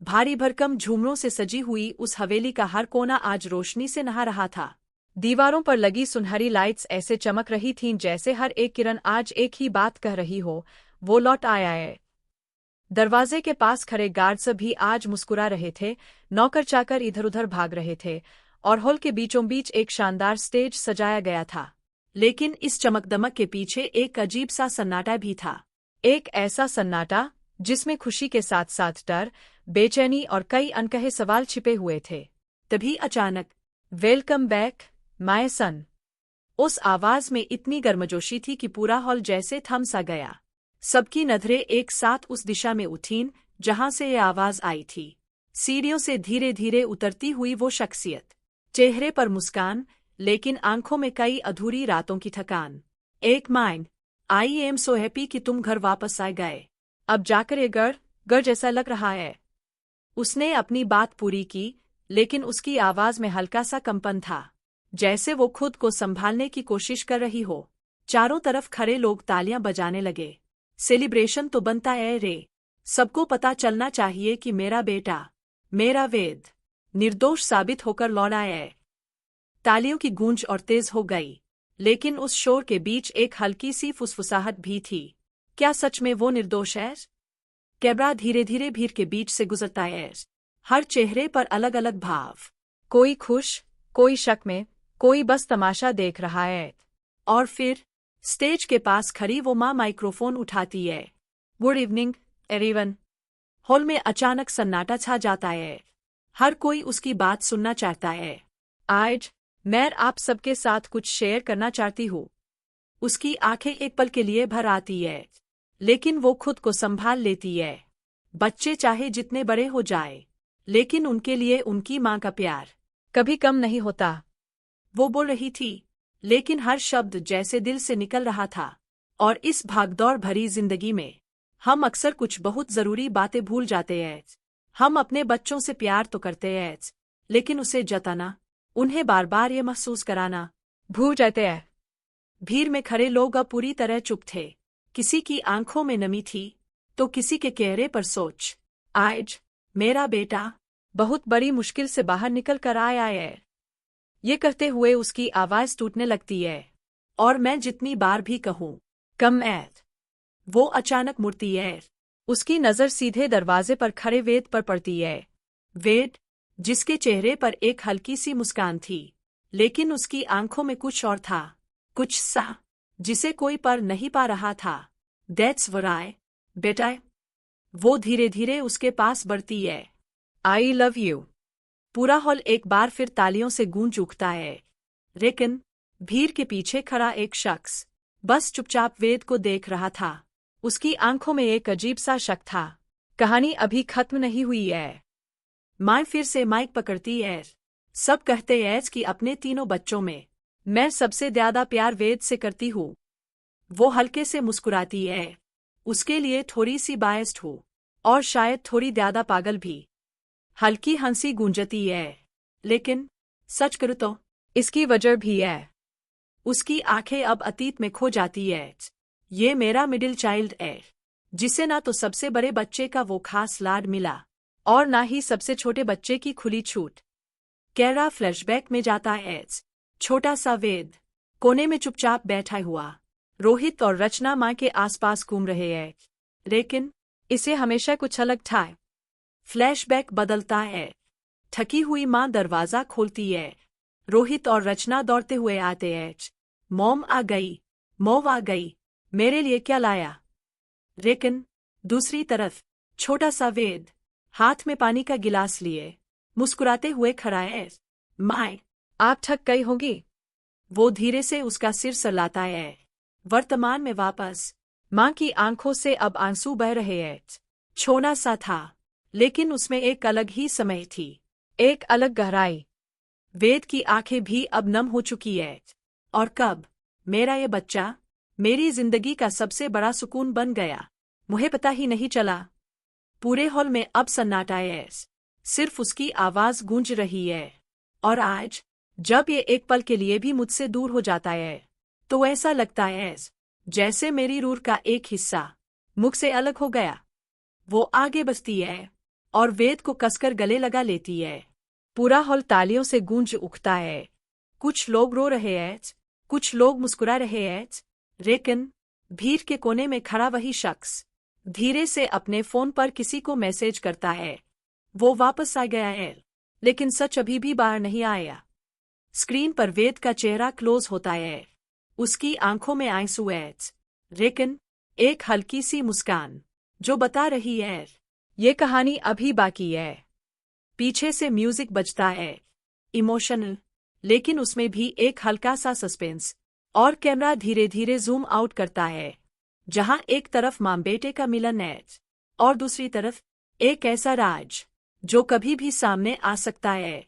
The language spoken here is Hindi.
भारी भरकम झूमरों से सजी हुई उस हवेली का हर कोना आज रोशनी से नहा रहा था। दीवारों पर लगी सुनहरी लाइट्स ऐसे चमक रही थीं जैसे हर एक किरण आज एक ही बात कह रही हो, वो लौट आया है। दरवाजे के पास खड़े गार्ड्स भी आज मुस्कुरा रहे थे, नौकर चाकर इधर-उधर भाग रहे थे और हॉल के बीचों बीच एक शानदार स्टेज सजाया गया था। लेकिन इस चमकदमक के पीछे एक अजीब सा सन्नाटा भी था। एक ऐसा सन्नाटा जिसमें खुशी के साथ साथ डर, बेचैनी और कई अनकहे सवाल छिपे हुए थे। तभी अचानक, वेलकम बैक माय सन। उस आवाज में इतनी गर्मजोशी थी कि पूरा हॉल जैसे थम सा गया। सबकी नजरें एक साथ उस दिशा में उठीं जहां से ये आवाज आई थी। सीढ़ियों से धीरे धीरे उतरती हुई वो शख्सियत, चेहरे पर मुस्कान, लेकिन आंखों में कई अधूरी रातों की थकान। एक mind, I am so happy कि तुम घर वापस आ गए। अब जाकर ये घर जैसा लग रहा है। उसने अपनी बात पूरी की, लेकिन उसकी आवाज में हल्का सा कंपन था, जैसे वो खुद को संभालने की कोशिश कर रही हो। चारों तरफ खड़े लोग तालियां बजाने लगे। सेलिब्रेशन तो बनता है रे, सबको पता चलना चाहिए कि मेरा बेटा, मेरा वेद, निर्दोष साबित होकर लौटा है। तालियों की गूंज और तेज हो गई, लेकिन उस शोर के बीच एक हल्की सी फुसफुसाहट भी थी। क्या सच में वो निर्दोष है? कैमरा धीरे धीरे भीड़ के बीच से गुजरता है, हर चेहरे पर अलग अलग भाव। कोई खुश, कोई शक में, कोई बस तमाशा देख रहा है। और फिर स्टेज के पास खड़ी वो माँ माइक्रोफोन उठाती है। Good evening everyone. हॉल में अचानक सन्नाटा छा जाता है। हर कोई उसकी बात सुनना चाहता है। आज मैं आप सबके साथ कुछ शेयर करना चाहती हूँ। उसकी आंखें एक पल के लिए भर आती है, लेकिन वो खुद को संभाल लेती है। बच्चे चाहे जितने बड़े हो जाए, लेकिन उनके लिए उनकी माँ का प्यार कभी कम नहीं होता। वो बोल रही थी, लेकिन हर शब्द जैसे दिल से निकल रहा था। और इस भागदौड़ भरी जिंदगी में हम अक्सर कुछ बहुत जरूरी बातें भूल जाते हैं। हम अपने बच्चों से प्यार तो करते हैं, लेकिन उसे जताना, उन्हें बार बार ये महसूस कराना भूल जाते हैं। भीड़ में खड़े लोग अब पूरी तरह चुप थे। किसी की आंखों में नमी थी, तो किसी के चेहरे पर सोच। आज मेरा बेटा बहुत बड़ी मुश्किल से बाहर निकल कर आया है। ये कहते हुए उसकी आवाज टूटने लगती है। और मैं जितनी बार भी कहूँ, कम ऐत। वो अचानक मुड़ती है। उसकी नजर सीधे दरवाजे पर खड़े वेद पर पड़ती है। वेद, जिसके चेहरे पर एक हल्की सी मुस्कान थी, लेकिन उसकी आंखों में कुछ और था, कुछ सा जिसे कोई पर नहीं पा रहा था। दैट्स व्हाई बेटा। वो धीरे धीरे उसके पास बढ़ती है। I love you. पूरा हॉल एक बार फिर तालियों से गूंज उठता है। लेकिन भीड़ के पीछे खड़ा एक शख्स बस चुपचाप वेद को देख रहा था। उसकी आंखों में एक अजीब सा शक था। कहानी अभी खत्म नहीं हुई है। माँ फिर से माइक पकड़ती है। सब कहते हैं कि अपने तीनों बच्चों में मैं सबसे ज्यादा प्यार वेद से करती हूँ। वो हल्के से मुस्कुराती है। उसके लिए थोड़ी सी बायस्ड हो, और शायद थोड़ी ज्यादा पागल भी। हल्की हंसी गूंजती है। लेकिन सच करूँ तो इसकी वजह भी है। उसकी आंखें अब अतीत में खो जाती है। ये मेरा मिडिल चाइल्ड है, जिसे ना तो सबसे बड़े बच्चे का वो खास लाड मिला, और ना ही सबसे छोटे बच्चे की खुली छूट। कैरा फ्लैशबैक में जाता है। छोटा सा वेद कोने में चुपचाप बैठा हुआ। रोहित और रचना माँ के आसपास घूम रहे हैं, लेकिन इसे हमेशा कुछ अलग था। फ्लैशबैक बदलता है। थकी हुई माँ दरवाजा खोलती है। रोहित और रचना दौड़ते हुए आते हैं। मॉम आ गई, मॉम आ गई, मेरे लिए क्या लाया? लेकिन दूसरी तरफ छोटा सा वेद हाथ में पानी का गिलास लिए मुस्कुराते हुए खड़ा है। माँ, आप थक गई होंगी। वो धीरे से उसका सिर सहलाता है। वर्तमान में वापस। माँ की आंखों से अब आंसू बह रहे हैं। छोटा सा था, लेकिन उसमें एक अलग ही समय थी, एक अलग गहराई। वेद की आंखें भी अब नम हो चुकी है। और कब मेरा ये बच्चा मेरी जिंदगी का सबसे बड़ा सुकून बन गया, मुझे पता ही नहीं चला। पूरे हॉल में अब सन्नाटा है। सिर्फ उसकी आवाज गूंज रही है। और आज जब ये एक पल के लिए भी मुझसे दूर हो जाता है, तो ऐसा लगता है जैसे मेरी रूह का एक हिस्सा मुझ से अलग हो गया। वो आगे बढ़ती है। और वेद को कसकर गले लगा लेती है। पूरा हॉल तालियों से गूंज उठता है। कुछ लोग रो रहे हैं, कुछ लोग मुस्कुरा रहे हैं, लेकिन भीड़ के कोने में खड़ा वही शख्स धीरे से अपने फोन पर किसी को मैसेज करता है। वो वापस आ गया है, लेकिन सच अभी भी बाहर नहीं आया। स्क्रीन पर वेद का चेहरा क्लोज होता है। उसकी आंखों में आंसू है, लेकिन एक हल्की सी मुस्कान जो बता रही है ये कहानी अभी बाकी है। पीछे से म्यूजिक बजता है, इमोशनल, लेकिन उसमें भी एक हल्का सा सस्पेंस। और कैमरा धीरे धीरे जूम आउट करता है, जहां एक तरफ मां बेटे का मिलन है और दूसरी तरफ एक ऐसा राज जो कभी भी सामने आ सकता है।